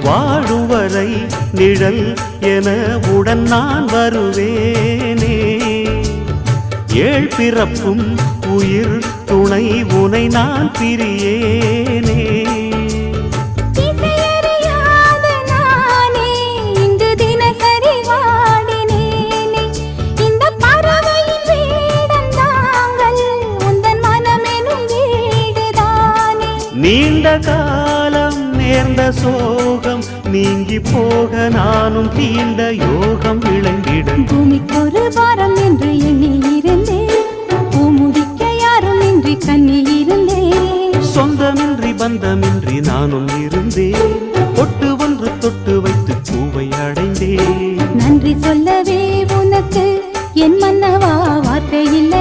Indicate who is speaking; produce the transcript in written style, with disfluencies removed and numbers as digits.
Speaker 1: வாழுவரை நிழல் என உடன் நான் வருவேனே. ஏழ் பிறப்பும் உயிர் துணை உனை நான் பிரியேனே. நீண்ட காலம் நேர்ந்த சோகம் நீங்கி போக நானும் தீண்ட யோகம் விளங்கிடும்.
Speaker 2: பூமிக்கொரு வாரம் என்று எண்ணி இருந்தேன், பூமுடிக்க யாரும் இன்றி கண்ணி இருந்தேன்.
Speaker 1: சொந்தமின்றி பந்தமின்றி நானும் இருந்தேன், பொட்டு ஒன்று தொட்டு வைத்து பூவை அடைந்தேன்.
Speaker 2: நன்றி சொல்லவே உனக்கு என் மன்னவா வார்த்தை இல்லை.